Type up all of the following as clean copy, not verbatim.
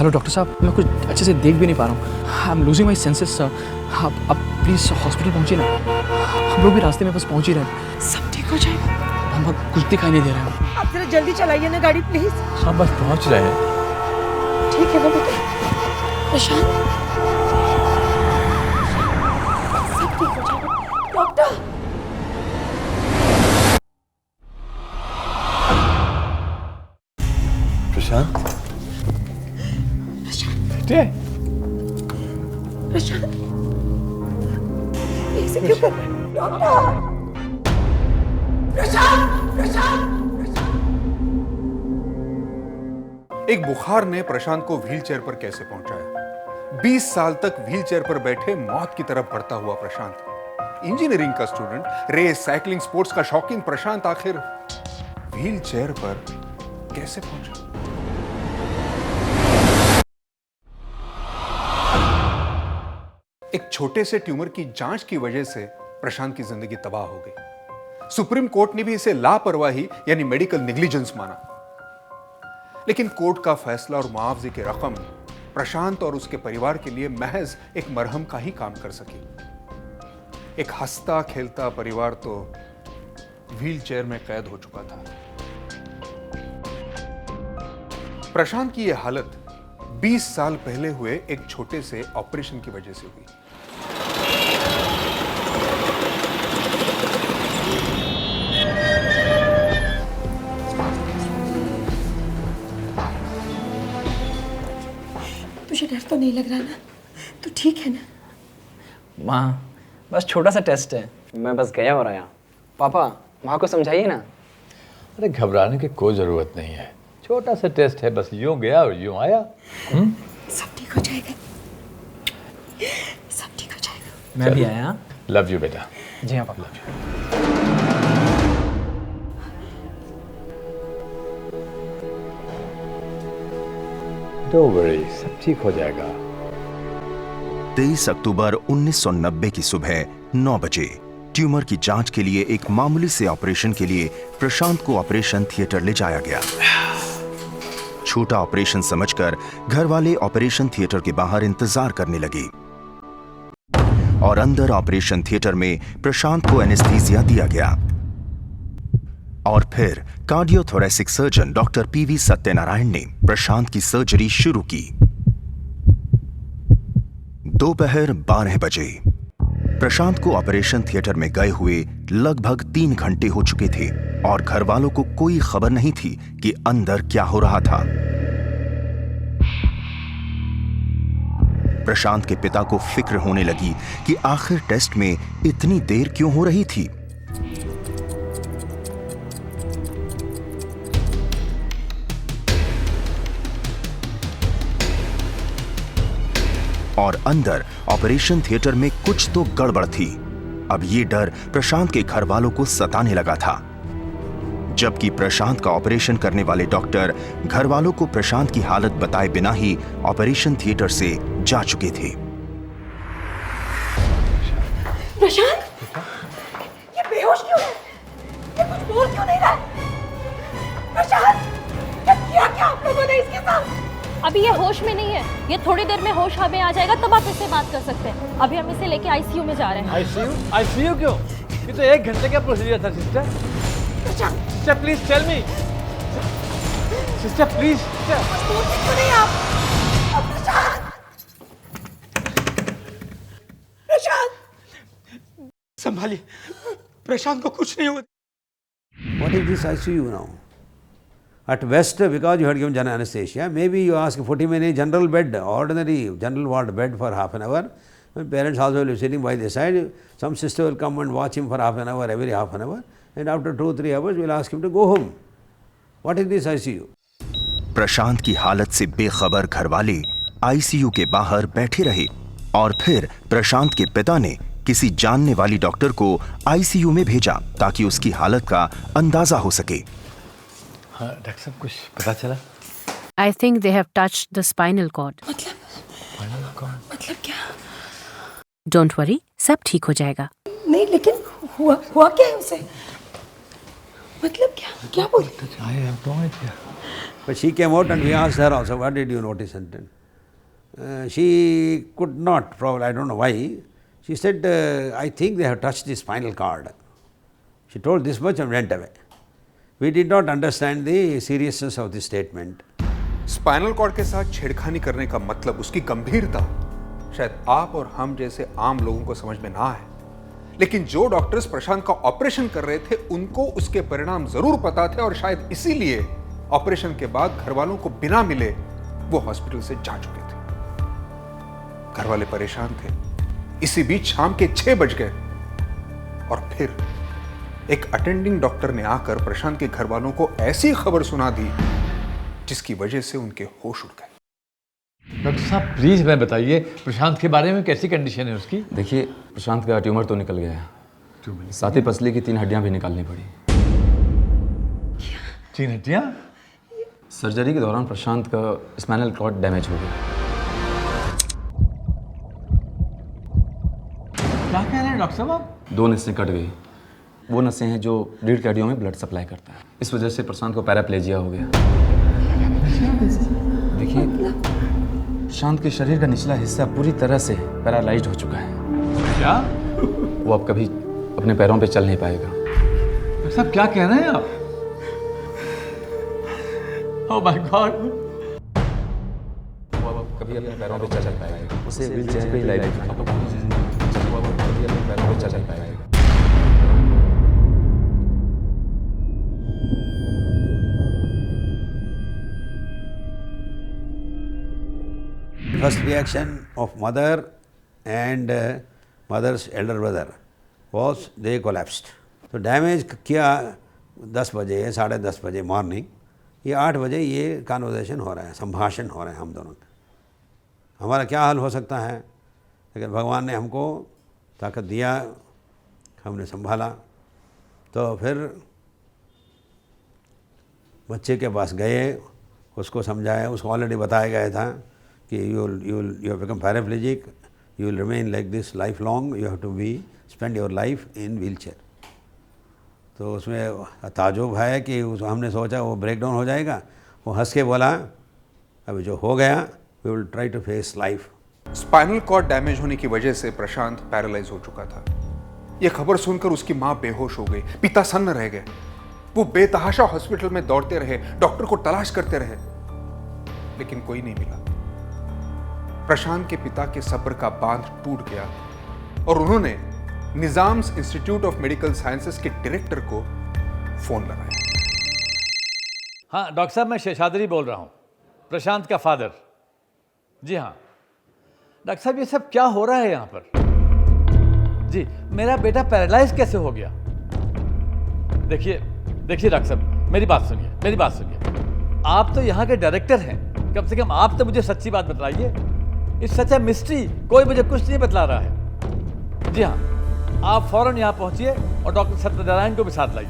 Hello doctor साहब, मैं कुछ अच्छे से देख भी नहीं पा रहा हूँ। I am losing my senses sir. आप प्लीज़ हॉस्पिटल पहुँचिए ना। हम लोग भी रास्ते में बस पहुँच ही रहे हैं। सब ठीक हो जाएगा। हम कुछ दिखाई नहीं दे रहा है। आप जरा जल्दी चलाइए ना गाड़ी प्लीज। सब बस पहुंच रहे हैं। ठीक है ना बेटा? प्रशांत सब ठीक हो जाएगा। डॉक्टर प्रशांत, बेटे प्रशांत ऐसे क्यों कर रहे हैं? डॉक्टर प्रशांत प्रशांत एक बुखार ने प्रशांत को व्हीलचेयर पर कैसे पहुंचाया? 20 साल तक व्हीलचेयर पर बैठे मौत की तरफ बढ़ता हुआ प्रशांत, इंजीनियरिंग का स्टूडेंट, रेस, साइकिलिंग, स्पोर्ट्स का शौकीन प्रशांत आखिर व्हीलचेयर पर कैसे पहुंचा? एक छोटे से ट्यूमर की जांच की वजह से प्रशांत की जिंदगी तबाह हो गई। सुप्रीम कोर्ट ने भी इसे लापरवाही यानी मेडिकल नेग्लिजेंस माना। लेकिन कोर्ट का फैसला और मुआवजे की रकम प्रशांत और उसके परिवार के लिए महज एक मरहम का ही काम कर सकी। एक हंसता खेलता परिवार तो व्हीलचेयर में कैद हो चुका था। प्रशांत की यह हालत 20 साल पहले हुए एक छोटे से ऑपरेशन की वजह से हुई। तुझे डर तो नहीं लग रहा ना? तू ठीक है ना? माँ, बस छोटा सा टेस्ट है। मैं बस गया और आया। पापा माँ को समझाइए ना। अरे घबराने की कोई जरूरत नहीं है, छोटा सा टेस्ट है, बस यूं गया और यूं आया। सब ठीक हो जाएगा। सब ठीक हो जाएगा। मैं भी आया। लव यू बेटा। जी हाँ पापा। Love you. डोंट वरी, सब ठीक हो जाएगा। 23 अक्टूबर 1990 की सुबह 9 बजे ट्यूमर की जांच के लिए एक मामूली से ऑपरेशन के लिए प्रशांत को ऑपरेशन थिएटर ले जाया गया। छोटा ऑपरेशन समझकर घर वाले ऑपरेशन थिएटर के बाहर इंतजार करने लगे और अंदर ऑपरेशन थिएटर में प्रशांत को एनेस्थीसिया दिया गया और फिर cardiothoracic surgeon doctor PV Satyanarayan ने प्रशांत की सर्जरी शुरू की। दोपहर 12 बजे प्रशांत को ऑपरेशन थिएटर में गए हुए लगभग 3 घंटे हो चुके थे और घर वालों को कोई खबर नहीं थी कि अंदर क्या हो रहा था। प्रशांत के पिता को फिक्र होने लगी कि आखिर टेस्ट में इतनी देर क्यों हो रही थी। और अंदर ऑपरेशन थिएटर में कुछ तो गड़बड़ थी। अब ये डर प्रशांत के घर वालों को सताने लगा था, जबकि प्रशांत का ऑपरेशन करने वाले डॉक्टर घर वालों को प्रशांत की हालत बताए बिना ही ऑपरेशन थिएटर से जा चुके थे। प्रशांत, ये बेहोश क्यों है? ये कुछ बोल क्यों नहीं रहा? प्रशांत, क्या किया आप लोगों ने इसके साथ? अभी ये होश में नहीं है। ये थोड़ी देर में होश में आ जाएगा, तब आप इससे बात कर सकते हैं। अभी हम इसे लेके आईसीयू में जा रहे हैं। आईसीयू? आईसीयू क्यों? ये तो 1 घंटे का प्रोसीजर था sister. Sister please tell me. Sister please. बोलते क्यों नहीं आप? प्रशांत, प्रशांत, संभालिए, प्रशांत को कुछ नहीं हुआ। What is this ICU now? At best, because you had given general anesthesia, maybe you ask for 40 minutes general bed, ordinary general ward bed for half an hour. Parents also will be sitting by the side. Some sister will come and watch him for half an hour, every half an hour. And after 2-3 hours, we will ask him to go home. What is this ICU? प्रशांत की हालत से बेखबर घरवाले ICU के बाहर बैठे रहे और फिर प्रशांत के पिता ने किसी जानने वाली डॉक्टर को आईसीयू में भेजा ताकि उसकी हालत का अंदाजा हो सके। हाँ डॉक्टर साहब, कुछ पता चला? I think they have touched the spinal cord. मतलब क्या? Don't worry, सब ठीक हो जाएगा। नहीं, लेकिन हुआ क्या है उसे? मतलब क्या बोल? I have no idea. But she came out and we asked her also, what did you notice? And she could not, probably, I don't know why. She said, I think they have touched the spinal cord. She told this much and went away. We did not understand the seriousness of the statement. Spinal cord के साथ छेड़खानी करने का मतलब, उसकी गंभीरता शायद आप और हम जैसे आम लोगों को समझ में ना आए, लेकिन जो डॉक्टर्स प्रशांत का ऑपरेशन कर रहे थे उनको उसके परिणाम जरूर पता थे और शायद इसीलिए ऑपरेशन के बाद घर वालों को बिना मिले वो हॉस्पिटल से जा चुके थे। घर वाले परेशान थे। इसी बीच शाम के 6 बज गए और फिर एक अटेंडिंग डॉक्टर ने आकर प्रशांत के घर वालों को ऐसी खबर सुना दी जिसकी वजह से उनके होश उड़ गए। डॉक्टर साहब प्लीज मैं बताइए प्रशांत के बारे में, कैसी कंडीशन है उसकी? देखिए, प्रशांत का ट्यूमर तो निकल गया है, साथ ही पसली की 3 हड्डियां भी निकालनी पड़ी। 3 हड्डियां? सर्जरी के दौरान प्रशांत का स्पाइनल कॉर्ड डैमेज हो गया। क्या कह रहे हैं डॉक्टर साहब आप? 2 नसें कट गई। वो नसें हैं जो रीढ़ की हड्डियों में ब्लड सप्लाई करता है। इस वजह से प्रशांत को पैराप्लेजिया हो गया। देखिए, प्रशांत के शरीर का निचला हिस्सा पूरी तरह से पैरालाइज्ड हो चुका है। क्या? वो अब कभी अपने पैरों पे चल नहीं पाएगा। डॉक्टर साहब क्या कह रहे हैं आप? Oh my God. वो अब कभी अपने पैरों पे चल नहीं पाएगा। उसे व्हीलचेयर पे ही लाइफ वो अब कभी अपने पैरों पे चल नहीं पाएगा। First reaction of mother and mother's elder brother was they collapsed. तो डैमेज किया 10 बजे, 10:30 बजे मॉर्निंग, ये 8 बजे ये कन्वर्सेशन हो रहा है, संभाषण हो रहा है हम दोनों का। हमारा क्या हाल हो सकता है, लेकिन भगवान ने हमको ताकत दिया, हमने संभाला। तो फिर बच्चे के पास गए, उसको समझाया, उसको ऑलरेडी बताया गया था कि you have become paraplegic, you will remain like this lifelong, you have to spend your life in wheelchair. तो उसमें ताजुब है कि हमने सोचा वो ब्रेक डाउन हो जाएगा। वो हंस के बोला, अभी जो हो गया, we will try to face life. Spinal cord damage होने की वजह से प्रशांत पैरालाइज हो चुका था। यह खबर सुनकर उसकी मां बेहोश हो गई, पिता सन्न रह गए। वो बेतहाशा हॉस्पिटल में दौड़ते रहे, डॉक्टर को तलाश करते रहे, लेकिन कोई नहीं मिला। प्रशांत के पिता के सब्र का बांध टूट गया और उन्होंने Nizams Institute of Medical sciences के डायरेक्टर को फोन लगाया। हाँ डॉक्टर साहब, मैं शेषाद्री बोल रहा हूँ, प्रशांत का फादर। जी हाँ डॉक्टर साहब, ये सब क्या हो रहा है यहाँ पर? जी, मेरा बेटा पैरालाइज कैसे हो गया? देखिए डॉक्टर साहब, मेरी बात सुनिए। आप तो यहाँ के डायरेक्टर हैं, कम से कम आप तो मुझे सच्ची बात बताइए। इट्स सच ए मिस्ट्री, कोई मुझे कुछ नहीं बतला रहा है। जी हाँ, आप फौरन यहाँ पहुँचिए और डॉक्टर सत्यनारायण को भी साथ लाइए।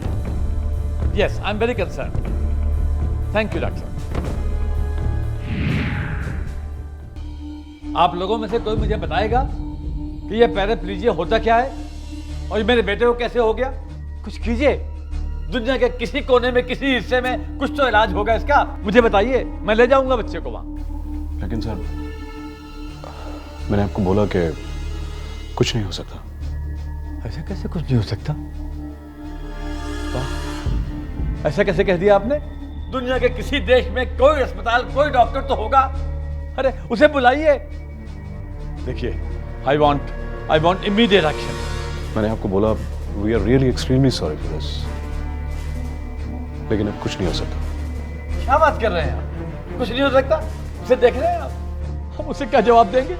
Yes, I am very concern. Thank you doctor साहब। आप लोगों में से कोई मुझे बताएगा कि ये पैराप्लीजिया होता क्या है और ये मेरे बेटे को कैसे हो गया? कुछ कीजिए। दुनिया के किसी कोने में, किसी हिस्से में कुछ तो इलाज होगा इसका, मुझे बताइए, मैं ले जाऊंगा बच्चे को वहां। लेकिन सर, मैंने आपको बोला कि कुछ नहीं हो सकता। ऐसा कैसे कुछ नहीं हो सकता? ऐसा कैसे कह दिया आपने? दुनिया के किसी देश में कोई अस्पताल, कोई डॉक्टर तो होगा। अरे उसे बुलाइए। देखिए, आई वांट इमीडिएट एक्शन। मैंने आपको बोला, we are really extremely sorry for this, लेकिन अब कुछ नहीं हो सकता। क्या बात कर रहे हैं आप? कुछ नहीं हो सकता? उसे देख रहे हैं आप, हम उसे क्या जवाब देंगे?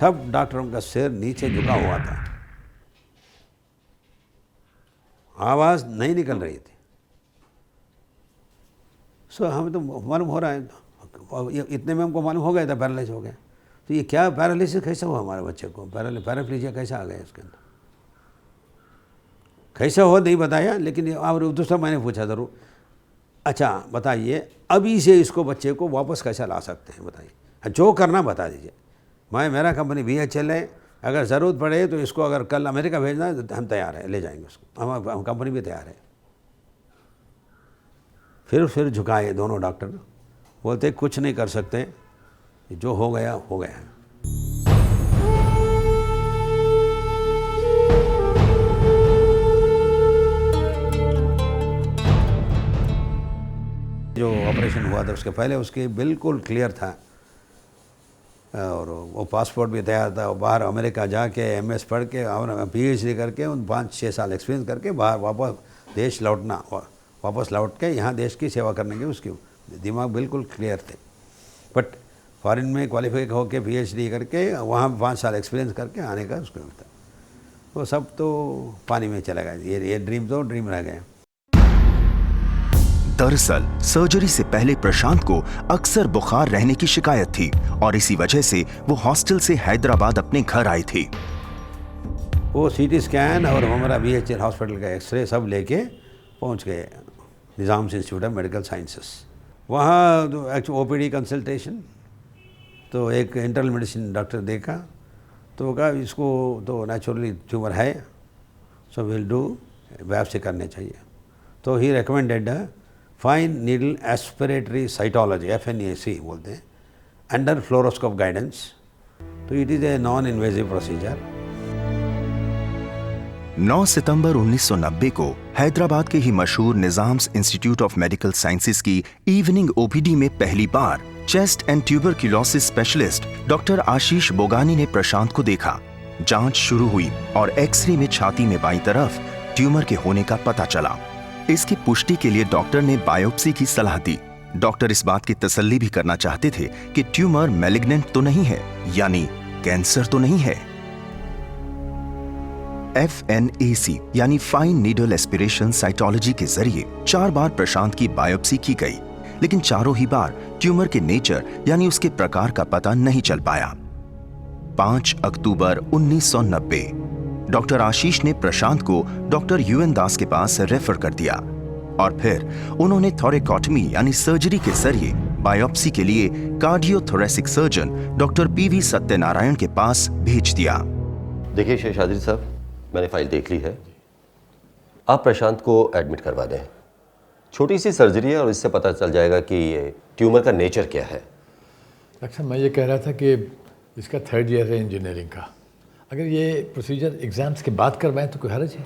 तब डॉक्टरों का सिर नीचे झुका हुआ था, आवाज नहीं निकल रही थी। सो हमें तो मालूम हो रहा है, इतने में हमको मालूम हो गया था पैरालिसिस हो गया। तो ये क्या पैरालिसिस कैसे हुआ हमारे बच्चे को? पैराप्लीजिया कैसे आ गया इसके अंदर? कैसे हो नहीं बताया, लेकिन और दूसरा मैंने पूछा ज़रूर, अच्छा बताइए अभी से इसको बच्चे को वापस कैसे ला सकते हैं, बताइए। जो करना बता दीजिए। मेरा कंपनी BHL है, अगर ज़रूरत पड़े तो इसको अगर कल अमेरिका भेजना है तो हम तैयार हैं, ले जाएंगे उसको, हम कंपनी भी तैयार है। फिर झुकाए दोनों डॉक्टर, बोलते कुछ नहीं कर सकते, जो हो गया हो गया है। जो ऑपरेशन हुआ था उसके पहले उसके बिल्कुल क्लियर था, और वो पासपोर्ट भी तैयार था, बाहर अमेरिका जाके MS पढ़ के और PhD करके उन 5-6 साल एक्सपीरियंस करके बाहर वापस देश लौटना, वापस लौट के यहाँ देश की सेवा करने के उसके दिमाग बिल्कुल क्लियर थे। बट फॉरेन में क्वालिफाई होके PhD करके वहाँ 5 साल एक्सपीरियंस करके आने का उसको था, वो सब तो पानी में चला गया। ये ड्रीम तो ड्रीम रह गया। दरअसल सर्जरी से पहले प्रशांत को अक्सर बुखार रहने की शिकायत थी और इसी वजह से वो हॉस्टल से हैदराबाद अपने घर आई थी। वो CT स्कैन और हमारा BHL हॉस्पिटल का एक्सरे सब लेके पहुंच गए Nizam's Institute of Medical sciences. वहाँ तो एक्चुअली OPD कंसल्टेशन, तो एक इंटरनल मेडिसिन डॉक्टर देखा तो कहा इसको तो नेचुरली ट्यूमर है, सो विल डू बायोप्सी करने चाहिए। तो ही recommended fine needle aspiratory cytology, FNAC बोलते हैं, अंडर फ्लोरोस्कोप गाइडेंस। तो it is a non invasive procedure. 9 सितंबर 1990 को हैदराबाद के ही मशहूर Nizam's Institute of Medical Sciences की इवनिंग OPD में पहली बार chest and tuberculosis specialist doctor Ashish Bogani ने प्रशांत को देखा। जांच शुरू हुई और एक्सरे में छाती में बाईं तरफ ट्यूमर के होने का पता चला। इसकी पुष्टि के लिए डॉक्टर ने बायोप्सी की सलाह दी। डॉक्टर इस बात की तसल्ली भी करना चाहते थे कि ट्यूमर मैलिग्नेंट तो नहीं है, यानी कैंसर तो नहीं है। FNAC यानी फाइन नीडल एस्पिरेशन साइटोलॉजी के जरिए 4 बार प्रशांत की बायोप्सी की गई, लेकिन चारों ही बार ट्यूमर के नेचर यानी उसके प्रकार का पता नहीं चल पाया। 5 अक्टूबर 1990 डॉक्टर आशीष ने प्रशांत को डॉक्टर UN दास के पास रेफर कर दिया और फिर उन्होंने थोरेकोटमी यानी सर्जरी के जरिए बायोप्सी के लिए cardiothoracic surgeon doctor PV Satyanarayan के पास भेज दिया। देखिए शेषाद्री साहब, मैंने फाइल देख ली है, आप प्रशांत को एडमिट करवा दें। छोटी सी सर्जरी है और इससे पता चल जाएगा कि ये ट्यूमर का नेचर क्या है। डॉक्टर साहब, मैं ये कह रहा था कि इसका 3rd ईयर है इंजीनियरिंग का, अगर ये प्रोसीजर एग्जाम्स के बाद करवाएं तो कोई हर्ज है?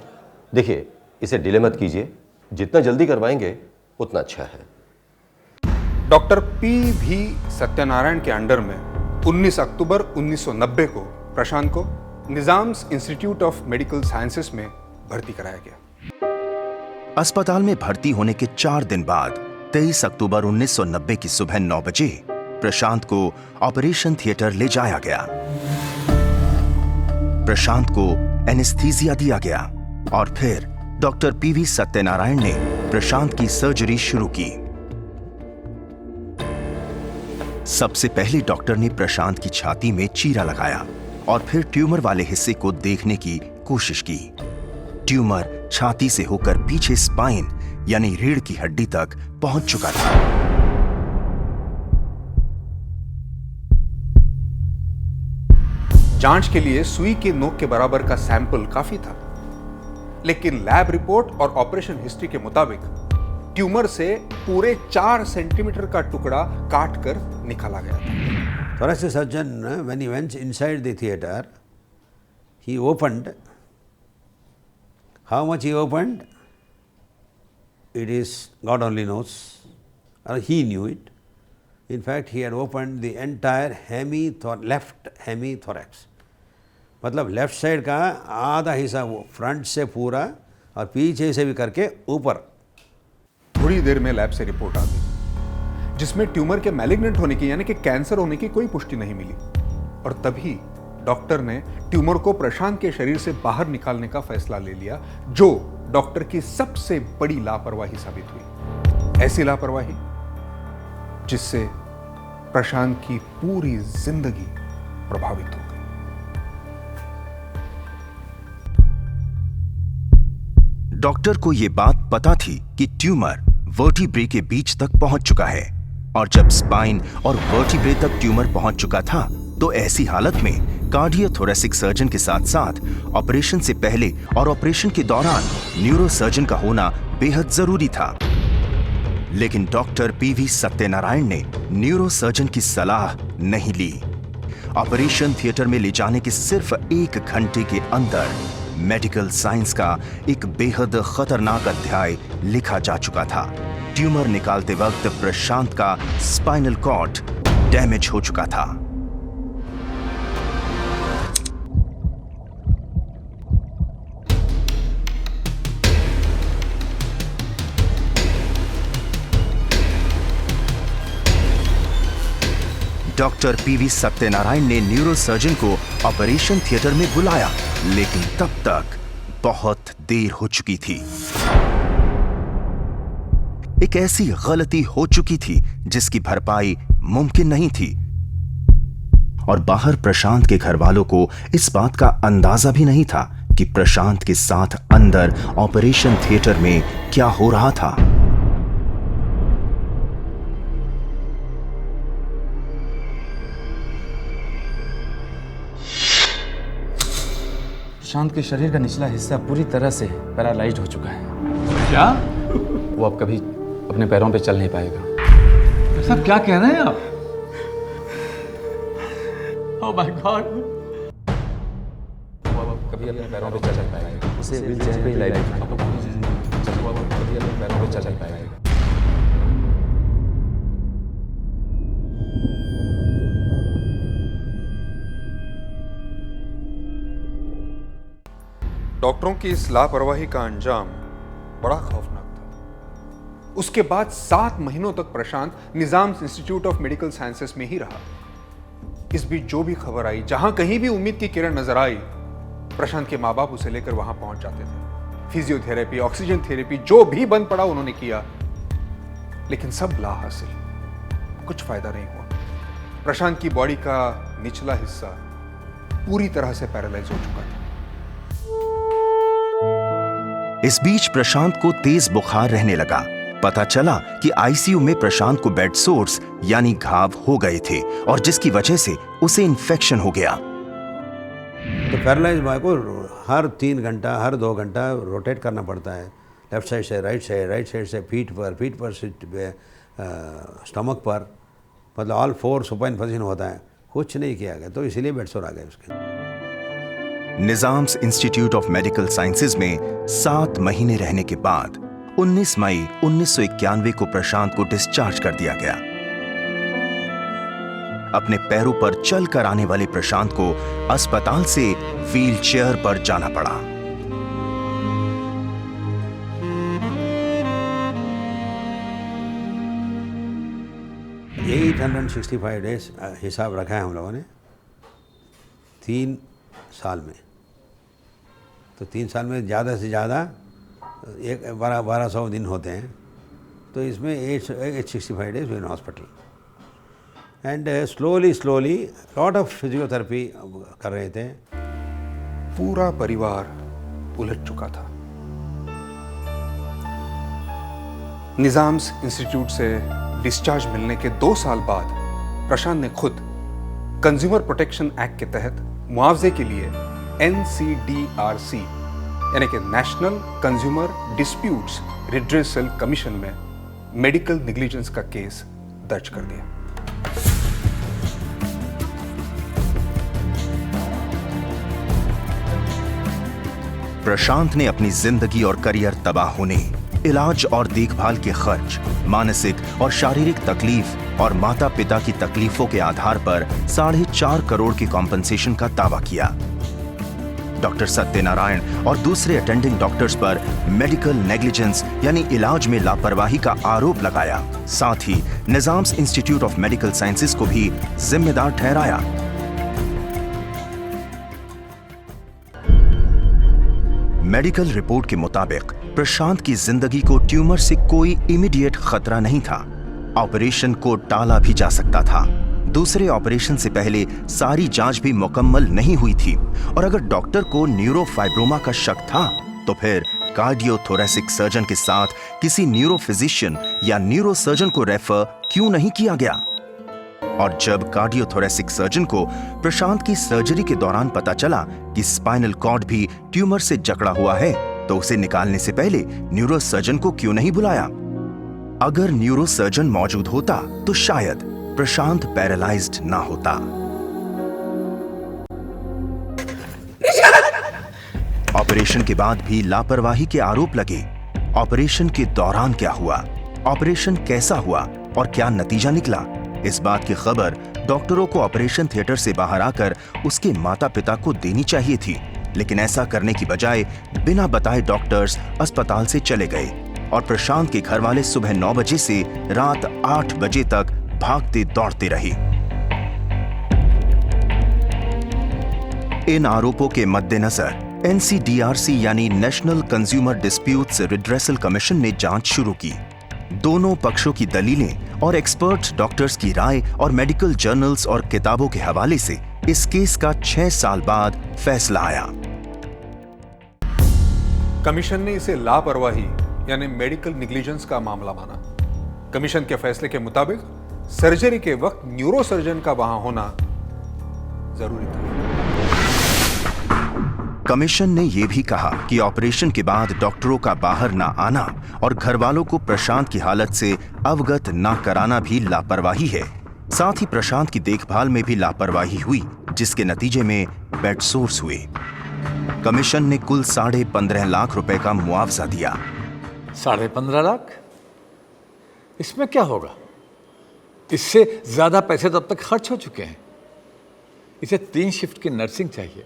देखिए, इसे डिले मत कीजिए, जितना जल्दी करवाएंगे उतना अच्छा है। डॉक्टर PV सत्यनारायण के अंडर में 19 अक्टूबर 1990 को प्रशांत को Nizam's Institute of Medical Sciences में भर्ती कराया गया। अस्पताल में भर्ती होने के 4 दिन बाद 23 अक्टूबर 1990 की सुबह 9 बजे प्रशांत को ऑपरेशन थिएटर ले जाया गया। प्रशांत को एनेस्थीसिया दिया गया और फिर डॉक्टर PV सत्यनारायण ने प्रशांत की सर्जरी शुरू की। सबसे पहले डॉक्टर ने प्रशांत की छाती में चीरा लगाया और फिर ट्यूमर वाले हिस्से को देखने की कोशिश की। ट्यूमर छाती से होकर पीछे स्पाइन यानी रीढ़ की हड्डी तक पहुंच चुका था। जांच के लिए सुई के नोक के बराबर का सैंपल काफी था, लेकिन लैब रिपोर्ट और ऑपरेशन हिस्ट्री के मुताबिक ट्यूमर से पूरे 4 सेंटीमीटर का टुकड़ा काट कर निकाला गया था। Thoracic surgeon, when he went inside the theater, he opened. How much he opened? It is God only knows, or he knew it. In fact, he had opened the entire left hemithorax. मतलब left side का आधा हिस्सा वो front से पूरा और पीछे से भी करके ऊपर। थोड़ी देर में लैब से रिपोर्ट आ गई, जिसमें ट्यूमर के मैलिग्नेंट होने की यानी कि कैंसर होने की कोई पुष्टि नहीं मिली। और तभी डॉक्टर ने ट्यूमर को प्रशांत के शरीर से बाहर निकालने का फैसला ले लिया, जो डॉक्टर की सबसे बड़ी लापरवाही साबित हुई। ऐसी लापरवाही जिससे प्रशांत की पूरी जिंदगी प्रभावित हो गई। डॉक्टर को यह बात पता थी कि ट्यूमर वर्टिब्रे के बीच तक पहुंच चुका है, और जब स्पाइन और वर्टिब्रे तक ट्यूमर पहुंच चुका था तो ऐसी हालत में कार्डियोथोरेसिक सर्जन के साथ साथ ऑपरेशन से पहले और ऑपरेशन के दौरान न्यूरो सर्जन का होना बेहद जरूरी था। लेकिन डॉक्टर पीवी सत्यनारायण ने न्यूरो सर्जन की सलाह नहीं ली। ऑपरेशन थिएटर में ले जाने के सिर्फ 1 घंटे के अंदर मेडिकल साइंस का एक बेहद खतरनाक अध्याय लिखा जा चुका था। ट्यूमर निकालते वक्त प्रशांत का स्पाइनल कॉर्ड डैमेज हो चुका था। डॉक्टर पीवी सत्यनारायण ने न्यूरो सर्जन को ऑपरेशन थिएटर में बुलाया, लेकिन तब तक बहुत देर हो चुकी थी। एक ऐसी गलती हो चुकी थी जिसकी भरपाई मुमकिन नहीं थी और बाहर प्रशांत के घर वालों को इस बात का अंदाजा भी नहीं था कि प्रशांत के साथ अंदर ऑपरेशन थिएटर में क्या हो रहा था। प्रशांत के शरीर का निचला हिस्सा पूरी तरह से पैरालाइज्ड हो चुका है। क्या? वो अब कभी अपने पैरों पे चल नहीं पाएगा। सब क्या कह रहे हैं आप? Oh my God. वो अब कभी अपने पैरों पे चल नहीं पाएगा। उसे व्हीलचेयर पे ही लाइट वो अब कभी अपने पैरों पे चल नहीं पाएगा। डॉक्टरों की इस लापरवाही का अंजाम बड़ा खौफनाक था। उसके बाद 7 महीनों तक Prashant Nizam's Institute of Medical Sciences में ही रहा। इस बीच जो भी खबर आई, जहां कहीं भी उम्मीद की किरण नजर आई, प्रशांत के माँ बाप उसे लेकर वहां पहुंच जाते थे। फिजियोथेरेपी, ऑक्सीजन थेरेपी, जो भी बन पड़ा उन्होंने किया, लेकिन सब ला हासिल। कुछ फायदा नहीं हुआ। प्रशांत की बॉडी का निचला हिस्सा पूरी तरह से पैरालाइज हो चुका था। इस बीच प्रशांत को तेज बुखार रहने लगा। पता चला कि आईसीयू में प्रशांत को बेड सोर्स यानी घाव हो गए थे और जिसकी वजह से उसे इन्फेक्शन हो गया। तो पैरालाइज बॉय को हर 3 घंटा, हर 2 घंटा रोटेट करना पड़ता है। लेफ्ट साइड से राइट साइड से पीठ पर स्टमक पर, मतलब ऑल 4 सुपाइन पोजीशन होता है। कुछ नहीं किया गया, तो इसीलिए बेड सोर आ गए उसके। Nizams Institute of Medical sciences में 7 महीने रहने के बाद 19 मई 1991 को प्रशांत को डिस्चार्ज कर दिया गया। अपने पैरों पर चल कर आने वाले प्रशांत को अस्पताल से व्हील चेयर पर जाना पड़ा। 865 डेज हिसाब रखा है हम लोगों ने 3 साल में। तो 3 साल में ज़्यादा से ज़्यादा 1200 दिन होते हैं। तो इसमें 865 days in hospital and slowly lot of physiotherapy कर रहे थे। पूरा परिवार उलझ चुका था। निजाम्स इंस्टीट्यूट से डिस्चार्ज मिलने के 2 साल बाद प्रशांत ने खुद कंज्यूमर प्रोटेक्शन एक्ट के तहत मुआवजे के लिए NCDRC यानी कि national consumer disputes redressal commission में मेडिकल नेग्लिजेंस का केस दर्ज कर दिया। प्रशांत ने अपनी जिंदगी और करियर तबाह होने, इलाज और देखभाल के खर्च, मानसिक और शारीरिक तकलीफ और माता पिता की तकलीफों के आधार पर 4.5 करोड़ की कॉम्पनसेशन का दावा किया। डॉक्टर सत्यनारायण और दूसरे अटेंडिंग डॉक्टर्स पर मेडिकल नेग्लिजेंस यानी इलाज में लापरवाही का आरोप लगाया। साथ ही Nizam's Institute of Medical Sciences को भी जिम्मेदार ठहराया। मेडिकल रिपोर्ट के मुताबिक प्रशांत की जिंदगी को ट्यूमर से कोई इमीडिएट खतरा नहीं था। ऑपरेशन को टाला भी जा सकता था। दूसरे ऑपरेशन से पहले सारी जांच भी मुकम्मल नहीं हुई थी और अगर डॉक्टर को न्यूरोफाइब्रोमा का शक था तो फिर कार्डियोथोरेसिक सर्जन के साथ किसी न्यूरोफिजिशियन या न्यूरोसर्जन को रेफर क्यों नहीं किया गया? और जब कार्डियोथोरेसिक सर्जन को प्रशांत की सर्जरी के दौरान पता चला कि स्पाइनल कॉर्ड भी ट्यूमर से जकड़ा हुआ है, तो उसे निकालने से पहले न्यूरोसर्जन को क्यों नहीं बुलाया? अगर न्यूरोसर्जन मौजूद होता तो शायद प्रशांत पैरालाइज्ड ना होता। ऑपरेशन के बाद भी लापरवाही के आरोप लगे। ऑपरेशन के दौरान क्या हुआ, ऑपरेशन कैसा हुआ और क्या नतीजा निकला, इस बात की खबर डॉक्टरों को ऑपरेशन थिएटर से बाहर आकर उसके माता पिता को देनी चाहिए थी, लेकिन ऐसा करने की बजाय बिना बताए डॉक्टर्स अस्पताल से चले गए और प्रशांत के घर वाले सुबह 9 बजे से रात 8 बजे तक भागते दौड़ते रहे। इन आरोपों के मद्देनजर NCDRC यानी national consumer disputes redressal commission ने जांच शुरू की। दोनों पक्षों की दलीलें और एक्सपर्ट डॉक्टर्स की राय और मेडिकल जर्नल्स और किताबों के हवाले से इस केस का 6 साल बाद फैसला आया। कमीशन ने इसे लापरवाही यानी मेडिकल निग्लिजेंस का मामला माना। कमीशन के फैसले के मुताबिक सर्जरी के वक्त न्यूरोसर्जन का वहां होना जरूरी था। कमीशन ने यह भी कहा कि ऑपरेशन के बाद डॉक्टरों का बाहर ना आना और घर वालों को प्रशांत की हालत से अवगत ना कराना भी लापरवाही है। साथ ही प्रशांत की देखभाल में भी लापरवाही हुई, जिसके नतीजे में बेड सोर्स हुए। कमीशन ने कुल 15.5 लाख रुपए का मुआवजा दिया। 15.5 लाख? इसमें क्या होगा? इससे ज्यादा पैसे तो अब तक खर्च हो चुके हैं। इसे 3 शिफ्ट की नर्सिंग चाहिए,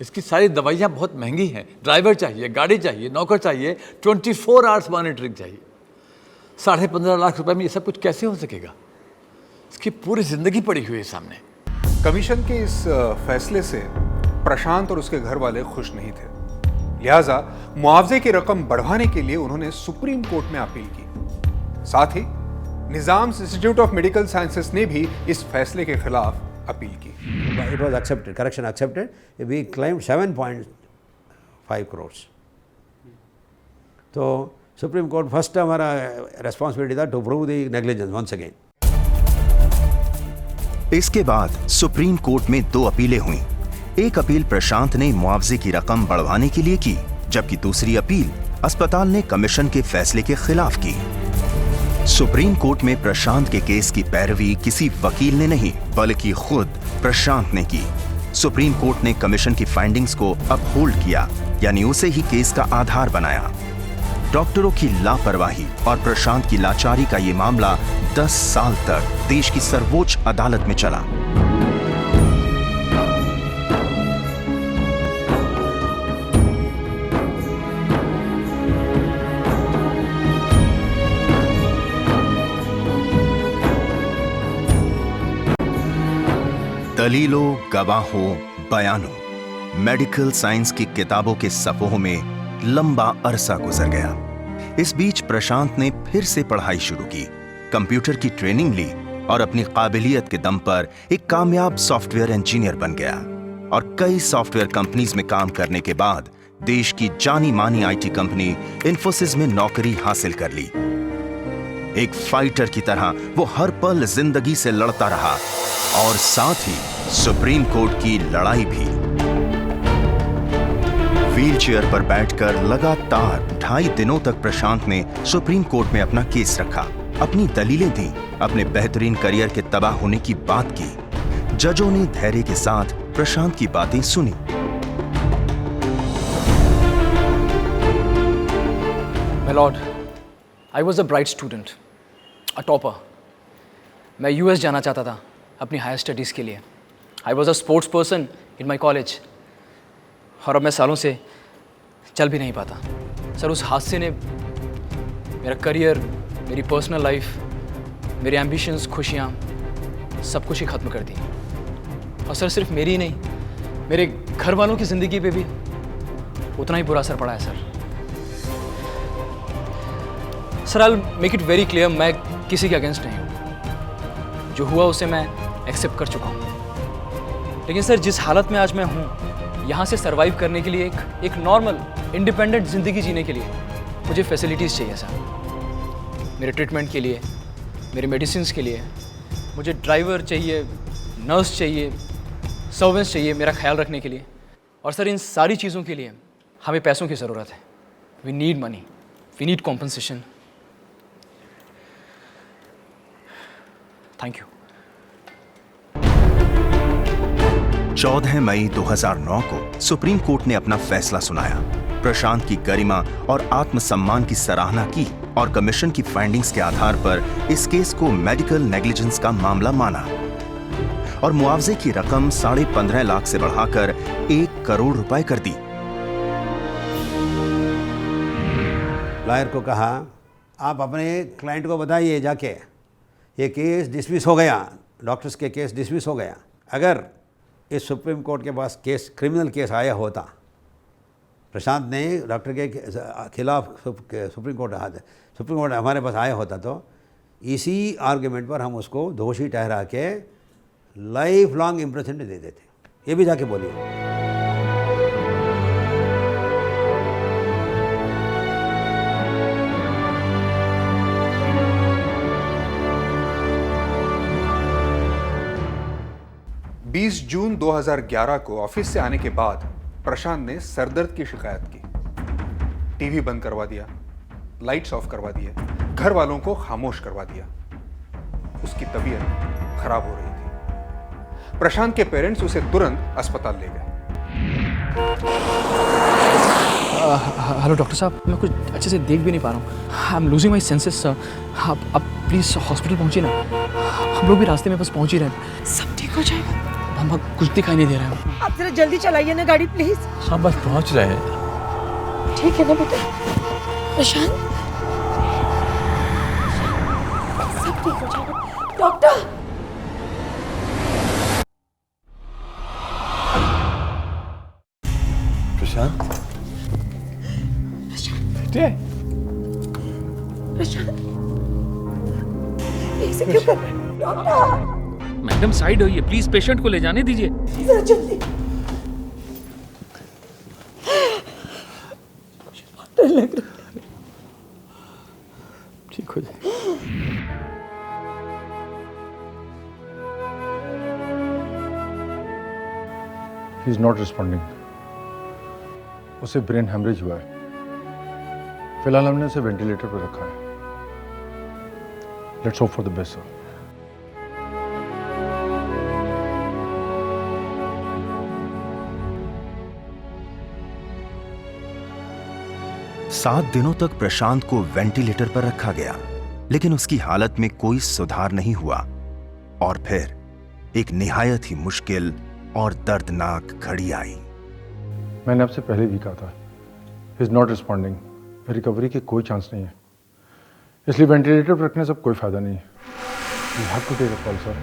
इसकी सारी दवाइयाँ बहुत महंगी हैं, ड्राइवर चाहिए, गाड़ी चाहिए, नौकर चाहिए, 24 आवर्स मॉनिटरिंग चाहिए। 15.5 लाख रुपए में ये सब कुछ कैसे हो सकेगा? इसकी पूरी जिंदगी पड़ी हुई है सामने। कमीशन के इस फैसले से प्रशांत और उसके घर वाले खुश नहीं थे, लिहाजा मुआवजे की रकम बढ़ाने के लिए उन्होंने सुप्रीम कोर्ट में अपील की। साथ ही Nizam's Institute of Medical Sciences ने भी इस फैसले के खिलाफ अपील की। It was accepted, correction accepted. We claimed 7.5 crores. तो सुप्रीम कोर्ट फर्स्ट हमारा रेस्पॉन्सिबिलिटी था to prove the negligence once again. इसके बाद सुप्रीम कोर्ट में 2 अपीलें हुई। एक अपील प्रशांत ने मुआवजे की रकम बढ़वाने के लिए की, जबकि दूसरी अपील अस्पताल ने कमीशन के फैसले के खिलाफ की। सुप्रीम कोर्ट में प्रशांत के केस की पैरवी किसी वकील ने नहीं, बल्कि खुद प्रशांत ने की। सुप्रीम कोर्ट ने कमीशन की फाइंडिंग्स को अपहोल्ड किया, यानी उसे ही केस का आधार बनाया। डॉक्टरों की लापरवाही और प्रशांत की लाचारी का ये मामला 10 साल तक देश की सर्वोच्च अदालत में चला। दलीलों, गवाहों, बयानों, मेडिकल साइंस की किताबों के सफ़ों में लंबा अरसा गुजर गया। इस बीच प्रशांत ने फिर से पढ़ाई शुरू की, कंप्यूटर की ट्रेनिंग ली और अपनी काबिलियत के दम पर एक कामयाब सॉफ्टवेयर इंजीनियर बन गया और कई सॉफ्टवेयर कंपनीज में काम करने के बाद देश की जानी मानी आईटी कंपनी इन्फोसिस में नौकरी हासिल कर ली। एक फाइटर की तरह वो हर पल जिंदगी से लड़ता रहा और साथ ही सुप्रीम कोर्ट की लड़ाई भी। व्हीलचेयर पर बैठकर लगातार 2.5 दिनों तक प्रशांत ने सुप्रीम कोर्ट में अपना केस रखा, अपनी दलीलें दी, अपने बेहतरीन करियर के तबाह होने की बात की। जजों ने धैर्य के साथ प्रशांत की बातें सुनी। My lord, I was a bright student, a topper. मैं US जाना चाहता था अपनी हायर स्टडीज़ के लिए। I was a sports person in my college. और अब मैं सालों से चल भी नहीं पाता। सर, उस हादसे ने मेरा करियर, मेरी पर्सनल लाइफ, मेरी एम्बिशंस, खुशियाँ, सब कुछ ही ख़त्म कर दी। और सर, सिर्फ मेरी ही नहीं, मेरे घर वालों की ज़िंदगी पे भी उतना ही बुरा असर पड़ा है sir. Sir, I will make it very clear, मैं किसी के अगेंस्ट नहीं हूँ। जो हुआ उसे मैं एक्सेप्ट कर चुका हूँ। लेकिन सर, जिस हालत में आज मैं हूँ, यहाँ से सर्वाइव करने के लिए एक नॉर्मल इंडिपेंडेंट ज़िंदगी जीने के लिए मुझे फैसिलिटीज़ चाहिए सर। मेरे ट्रीटमेंट के लिए, मेरे मेडिसिन्स के लिए, मुझे ड्राइवर चाहिए, नर्स चाहिए, सर्वेंट्स चाहिए मेरा ख्याल रखने के लिए। और सर, इन सारी चीज़ों के लिए हमें पैसों की ज़रूरत है। We need money, we need compensation. Thank you. 14 मई 2009 को सुप्रीम कोर्ट ने अपना फैसला सुनाया। प्रशांत की गरिमा और आत्मसम्मान की सराहना की और कमीशन की फाइंडिंग्स के आधार पर इस केस को मेडिकल नेग्लिजेंस का मामला माना और मुआवजे की रकम 15.5 लाख से बढ़ाकर 1 करोड़ रुपए कर दी। लॉयर को कहा, आप अपने क्लाइंट को बताइए जाके ये केस डिसमिस हो गया, डॉक्टर्स के केस डिसमिस हो गया। अगर इस सुप्रीम कोर्ट के पास केस, क्रिमिनल केस आया होता, प्रशांत ने डॉक्टर के खिलाफ सुप्रीम कोर्ट हमारे पास आया होता, तो इसी आर्गुमेंट पर हम उसको दोषी ठहरा के लाइफ लॉन्ग इम्प्रिजनमेंट दे देते। ये भी जाके बोलिए। जून 2011 को ऑफिस से आने के बाद प्रशांत ने सरदर्द की शिकायत की। टीवी बंद करवा दिया, लाइट्स ऑफ करवा दिए, घर वालों को खामोश करवा दिया। उसकी तबीयत खराब हो रही थी। प्रशांत के पेरेंट्स उसे तुरंत अस्पताल ले गए। हेलो डॉक्टर साहब, मैं कुछ अच्छे से देख भी नहीं पा रहा हूँ। I am losing my senses sir. आप प्लीज हॉस्पिटल पहुँचिए ना, हम लोग भी रास्ते में बस पहुँच ही रहे हैं। सब ठीक हो जाएगा। हम कुछ दिखाई नहीं दे रहा है। आप जरा जल्दी चलाइए ना गाड़ी प्लीज। सब बस पहुंच रहे हैं। ठीक है ना बेटा? प्रशांत, सब ठीक हो जाएगा। डॉक्टर, प्रशांत, बेटे, प्रशांत, ऐसे क्यों कर रहे हैं? डॉक्टर, मैडम साइड होइए प्लीज, पेशेंट को ले जाने दीजिए। जरा जल्दी। डर लग रहा है। ठीक हो जाए। He is not responding. उसे ब्रेन हेमरेज हुआ है। फिलहाल हमने उसे वेंटिलेटर पर रखा है। Let's hope for the best sir. सात दिनों तक प्रशांत को वेंटिलेटर पर रखा गया, लेकिन उसकी हालत में कोई सुधार नहीं हुआ। और फिर एक निहायत ही मुश्किल और दर्दनाक घड़ी आई। मैंने आपसे पहले भी कहा था, he is not responding. Recovery की कोई चांस नहीं है, इसलिए वेंटिलेटर पर रखने से कोई फायदा नहीं है। You have to take a call sir.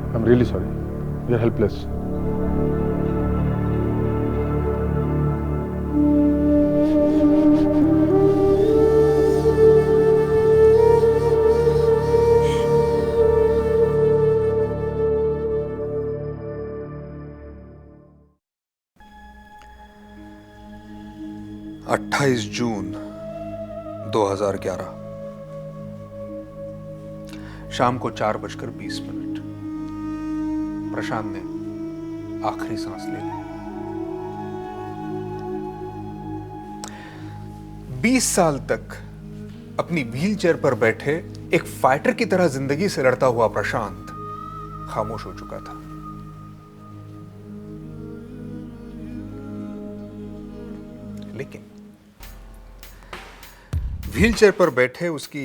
I am really sorry, we are helpless. जून 2011 शाम को 4:20 प्रशांत ने आखिरी सांस ले ली। 20 साल तक अपनी व्हीलचेयर पर बैठे एक फाइटर की तरह जिंदगी से लड़ता हुआ प्रशांत खामोश हो चुका था। लेकिन व्हीलचेयर पर बैठे उसकी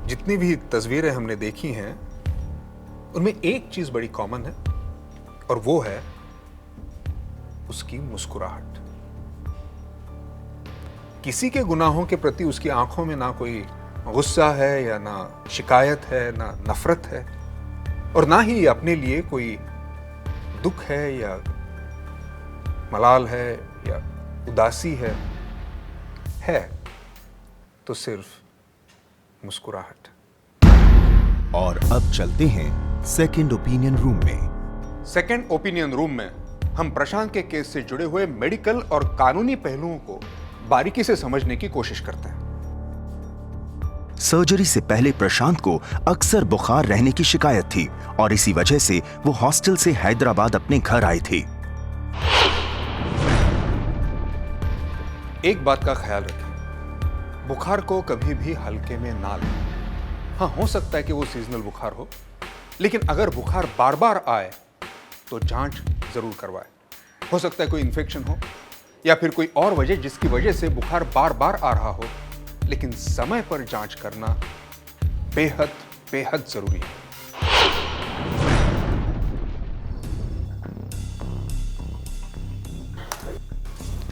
जितनी भी तस्वीरें हमने देखी हैं, उनमें एक चीज बड़ी कॉमन है, और वो है उसकी मुस्कुराहट। किसी के गुनाहों के प्रति उसकी आंखों में ना कोई गुस्सा है, या ना शिकायत है, ना नफरत है, और ना ही अपने लिए कोई दुख है, या मलाल है, या उदासी है तो सिर्फ मुस्कुराहट। और अब चलते हैं सेकंड ओपिनियन रूम में। सेकंड ओपिनियन रूम में हम प्रशांत के केस से जुड़े हुए मेडिकल और कानूनी पहलुओं को बारीकी से समझने की कोशिश करते हैं। सर्जरी से पहले प्रशांत को अक्सर बुखार रहने की शिकायत थी और इसी वजह से वो हॉस्टल से हैदराबाद अपने घर आई थी। एक बात का ख्याल रखें, बुखार को कभी भी हल्के में ना लें। हाँ, हो सकता है कि वो सीजनल बुखार हो, लेकिन अगर बुखार बार बार आए तो जांच जरूर करवाएं। हो सकता है कोई इन्फेक्शन हो या फिर कोई और वजह जिसकी वजह से बुखार बार बार आ रहा हो, लेकिन समय पर जांच करना बेहद बेहद जरूरी है।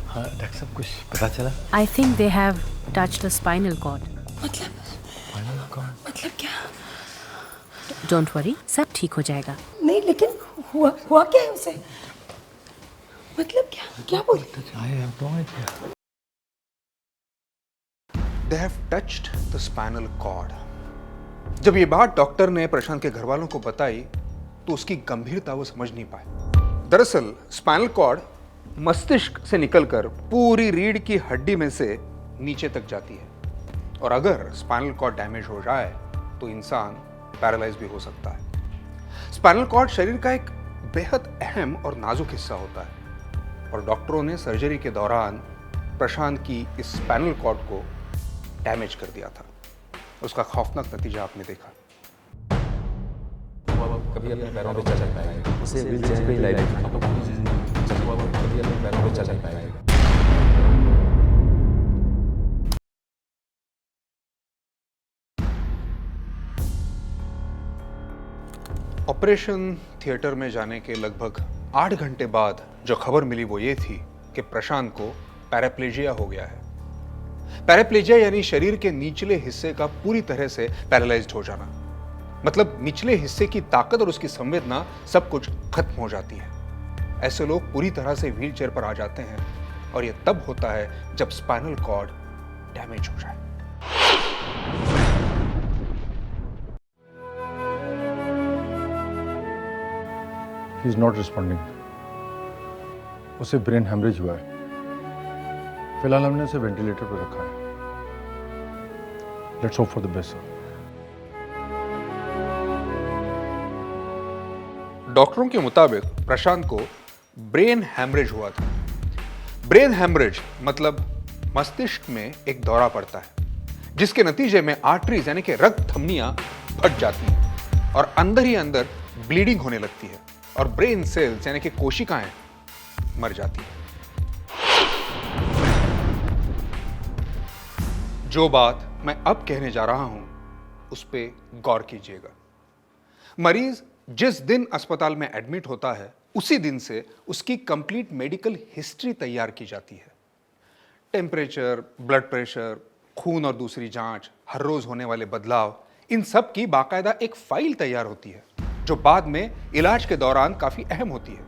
हाँ डॉक्टर साहब, कुछ पता चला? I think they have touched the spinal cord. मतलब क्या? Don't worry, सब ठीक हो जाएगा। नहीं, लेकिन हुआ क्या है उसे? मतलब क्या बोल? They have touched the spinal cord. जब ये बात डॉक्टर ने प्रशांत के घर वालों को बताई तो उसकी गंभीरता वो समझ नहीं पाए। दरअसल स्पाइनल कॉर्ड मस्तिष्क से निकलकर पूरी रीढ़ की हड्डी में से नीचे तक जाती है और अगर स्पाइनल कॉर्ड डैमेज हो जाए तो इंसान पैरालाइज भी हो सकता है। स्पाइनल कॉर्ड शरीर का एक बेहद अहम और नाजुक हिस्सा होता है और डॉक्टरों ने सर्जरी के दौरान प्रशांत की इस स्पाइनल कॉर्ड को डैमेज कर दिया था। उसका खौफनाक नतीजा आपने देखा। कभी अपने पैरों पे चल पाएगा, उसे व्हीलचेयर पे ही लाइफ कभी अपने पैरों पे चल पाएगा। ऑपरेशन थिएटर में जाने के लगभग 8 घंटे बाद जो खबर मिली वो ये थी कि प्रशांत को पैराप्लेजिया हो गया है। पैराप्लेजिया यानी शरीर के निचले हिस्से का पूरी तरह से पैरालाइज्ड हो जाना, मतलब निचले हिस्से की ताकत और उसकी संवेदना सब कुछ खत्म हो जाती है। ऐसे लोग पूरी तरह से व्हीलचेयर पर आ जाते हैं और यह तब होता है जब स्पाइनल कॉर्ड डैमेज हो जाए। He is not responding. उसे ब्रेन हेमरेज हुआ है। फिलहाल हमने उसे वेंटिलेटर पर रखा है। Let's hope for the best sir. डॉक्टरों के मुताबिक प्रशांत को ब्रेन हैमरेज हुआ था। ब्रेन हैमरेज मतलब मस्तिष्क में एक दौरा पड़ता है जिसके नतीजे में आर्टरीज यानी कि रक्त धमनियां फट जाती हैं और अंदर ही अंदर ब्लीडिंग होने लगती है और ब्रेन सेल्स यानी कि कोशिकाएं मर जाती हैं। जो बात मैं अब कहने जा रहा हूं उस पे गौर कीजिएगा। मरीज जिस दिन अस्पताल में एडमिट होता है उसी दिन से उसकी कंप्लीट मेडिकल हिस्ट्री तैयार की जाती है। टेम्परेचर, ब्लड प्रेशर, खून और दूसरी जांच, हर रोज होने वाले बदलाव, इन सब की बाकायदा एक फाइल तैयार होती है जो बाद में इलाज के दौरान काफी अहम होती है।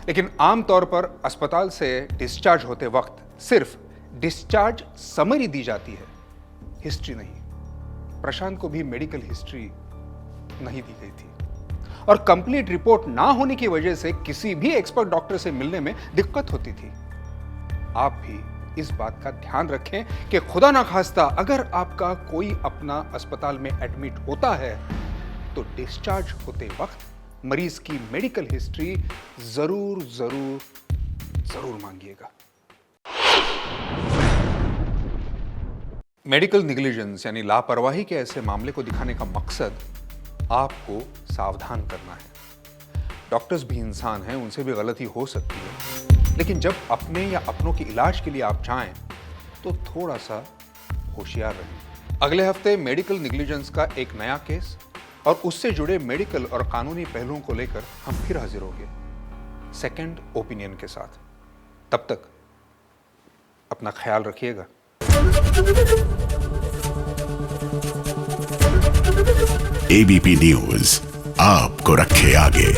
लेकिन आमतौर पर अस्पताल से डिस्चार्ज होते वक्त सिर्फ डिस्चार्ज समरी दी जाती है, हिस्ट्री नहीं। प्रशांत को भी मेडिकल हिस्ट्री नहीं दी गई थी और कंप्लीट रिपोर्ट ना होने की वजह से किसी भी एक्सपर्ट डॉक्टर से मिलने में दिक्कत होती थी। आप भी इस बात का ध्यान रखें कि खुदा ना खास्ता अगर आपका कोई अपना अस्पताल में एडमिट होता है तो डिस्चार्ज होते वक्त मरीज की मेडिकल हिस्ट्री जरूर जरूर जरूर मांगिएगा। मेडिकल निग्लिजेंस यानी लापरवाही के ऐसे मामले को दिखाने का मकसद आपको सावधान करना है। डॉक्टर्स भी इंसान हैं, उनसे भी गलती हो सकती है, लेकिन जब अपने या अपनों के इलाज के लिए आप जाएं तो थोड़ा सा होशियार रहें। अगले हफ्ते मेडिकल निग्लिजेंस का एक नया केस और उससे जुड़े मेडिकल और कानूनी पहलुओं को लेकर हम फिर हाजिर होंगे सेकंड ओपिनियन के साथ। तब तक अपना ख्याल रखिएगा। एबीपी न्यूज आपको रखे आगे।